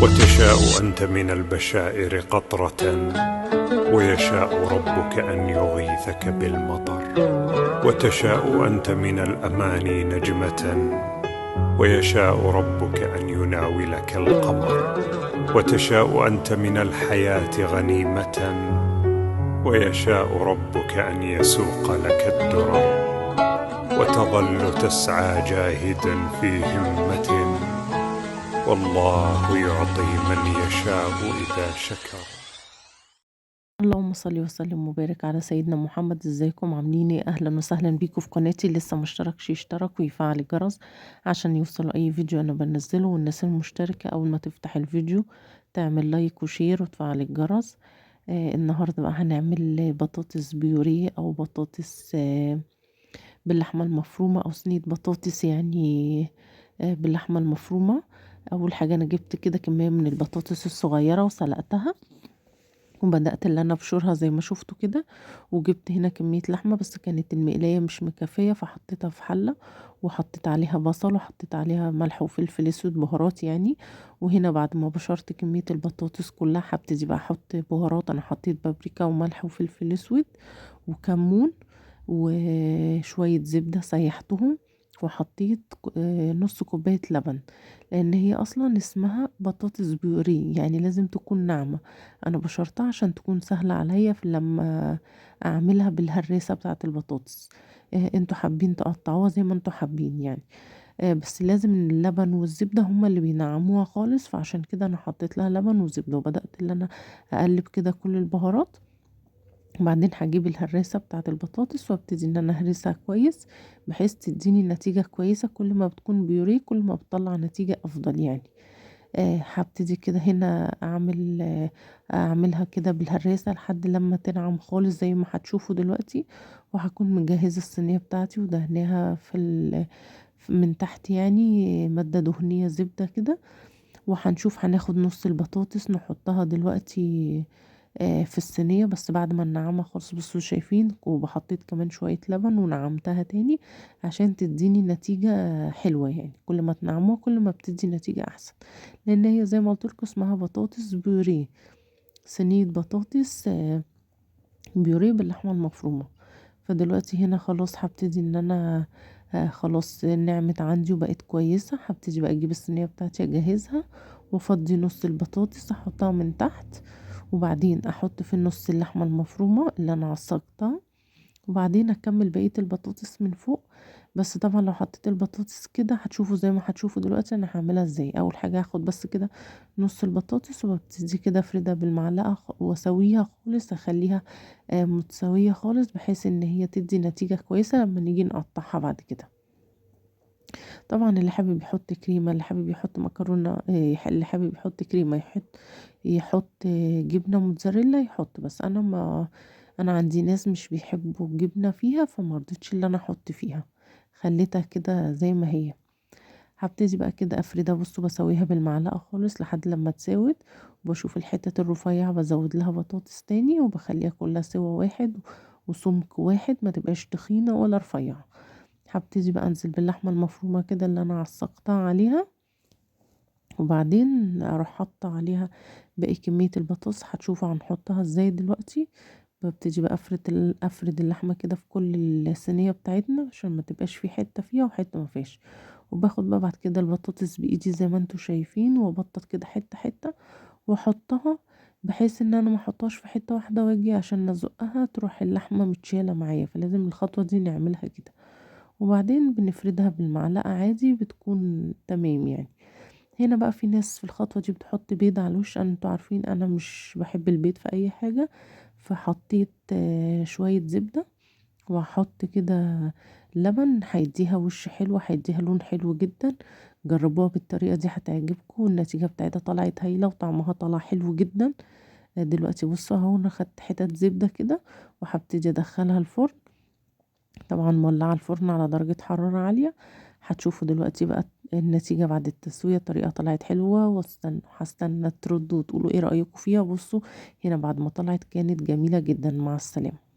وتشاء أنت من البشائر قطرة، ويشاء ربك أن يغيثك بالمطر. وتشاء أنت من الأماني نجمة، ويشاء ربك أن يناولك القمر. وتشاء أنت من الحياة غنيمة، ويشاء ربك أن يسوق لك الدرر. وتظل تسعى جاهدا في همة، والله يعطي من يشاء إذا شكر. اللهم صل وسلم وبارك على سيدنا محمد. ازيكم عاملين ايه؟ اهلا وسهلا بيكم في قناتي. لسه مشتركش يشترك ويفعل الجرس عشان يوصل اي فيديو انا بنزله. والناس المشتركة اول ما تفتح الفيديو تعمل لايك وشير وتفعل الجرس. النهاردة بقى هنعمل بطاطس بيوريه او بطاطس باللحمة المفرومة او صينية بطاطس يعني باللحمة المفرومة. اول حاجة انا جبت كده كمية من البطاطس الصغيرة وسلقتها وبدأت اللي انا ابشرها زي ما شفتوا كده. وجبت هنا كمية لحمة بس كانت المقلاية مش مكفية فحطيتها في حلة وحطيت عليها بصل وحطيت عليها ملح وفلفل اسود بهارات يعني. وهنا بعد ما بشرت كمية البطاطس كلها هبتدي بقى احط بهارات. انا حطيت بابريكا وملح وفلفل اسود وكمون وشوية زبدة سيحتهم. وحطيت نص كوباية لبن لان هي اصلا اسمها بطاطس بيوريه يعني لازم تكون ناعمة. انا بشرتها عشان تكون سهلة عليا في لما اعملها بالهراسة بتاعة البطاطس. انتوا حابين تقطعوها زي ما انتوا حابين يعني. بس لازم اللبن والزبدة هما اللي بينعموها خالص فعشان كده انا حطيت لها لبن وزبدة وبدأت اللي انا اقلب كده كل البهارات. وبعدين هجيب الهراسة بتاعة البطاطس وابتدي ان انا اهرسها كويس بحيث تديني نتيجة كويسة. كل ما بتكون بيوريه كل ما بتطلع نتيجة افضل يعني. هبتدي كده هنا اعملها كده بالهراسة لحد لما تنعم خالص زي ما هتشوفوا دلوقتي. وهكون مجهزة الصينية بتاعتي ودهناها من تحت يعني مادة دهنية زبدة كده. وهنشوف هناخد نص البطاطس نحطها دلوقتي في الصينية بس بعد ما ننعمها خالص. بصوا شايفين وبحطيت كمان شوية لبن ونعمتها تاني عشان تديني نتيجة حلوة يعني. كل ما تنعموها كل ما بتدي نتيجة احسن لان هي زي ما قلت لكم اسمها بطاطس بيوريه. صينية بطاطس بيوريه باللحمة المفرومة. فدلوقتي هنا خلاص هبتدي ان انا خلاص نعمت عندي وبقت كويسة. هبتدي بقى اجيب الصينية بتاعتي اجهزها وافضي نص البطاطس احطها من تحت. وبعدين احط في النص اللحمة المفرومة اللي انا عصقتها. وبعدين اكمل بقية البطاطس من فوق. بس طبعا لو حطيت البطاطس كده هتشوفوا زي ما هتشوفوا دلوقتي انا هعملها ازاي. اول حاجة هاخد بس كده نص البطاطس وببتدي كده افردها بالمعلقة واسويها خالص اخليها متساوية خالص بحيث ان هي تدي نتيجة كويسة لما نيجي نقطعها بعد كده. طبعا اللي حابب يحط كريمة اللي حابب يحط مكرونة اللي حابب يحط كريمة يحط جبنة موتزاريلا يحط. بس انا عندي ناس مش بيحبوا الجبنة فيها فما رضيتش اللي انا احط فيها خليتها كده زي ما هي. هبتدي بقى كده افردها. بصوا بسويها بالمعلقة خالص لحد لما تساوت. وبشوف الحتة الرفيعة بزود لها بطاطس تاني وبخليها كلها سوا واحد وسمك واحد ما تبقاش تخينة ولا رفيعة. هبتدي بقى انزل باللحمة المفرومة كده اللي انا عصقتها عليها. وبعدين اروح حاطة عليها باقي كمية البطاطس. هتشوفوا هنحطها ازاي دلوقتي. ببتدي بقى افرد اللحمة كده في كل الصينية بتاعتنا عشان ما تبقاش في حتة فيها وحتة ما فيش. وباخد بقى بعد كده البطاطس بايدي زي ما انتوا شايفين وابطط كده حتة حتة واحطها بحيث ان انا ما احطهاش في حتة واحدة واجي عشان ازقها تروح اللحمة متشالة معايا. فلازم الخطوة دي نعملها كده. وبعدين بنفردها بالمعلقة عادي بتكون تمام يعني. هنا بقى في ناس في الخطوة دي بتحط بيض على الوش. انتوا عارفين انا مش بحب البيض في اي حاجة. فحطيت شوية زبدة وهحط كده لبن هيديها وش حلو هيديها لون حلو جدا. جربوها بالطريقة دي هتعجبكم والنتيجة بتاعتها طلعت هايلة وطعمها طلع حلو جدا. دلوقتي بصوا اهو انا خدت حتت زبدة كده وهبتدي ادخلها الفرن. طبعا مولعة الفرن على درجة حرارة عالية. هتشوفوا دلوقتي بقى النتيجة بعد التسوية. الطريقة طلعت حلوة هستنى تردوا وتقولوا ايه رأيكم فيها. بصوا هنا بعد ما طلعت كانت جميلة جدا. مع السلامة.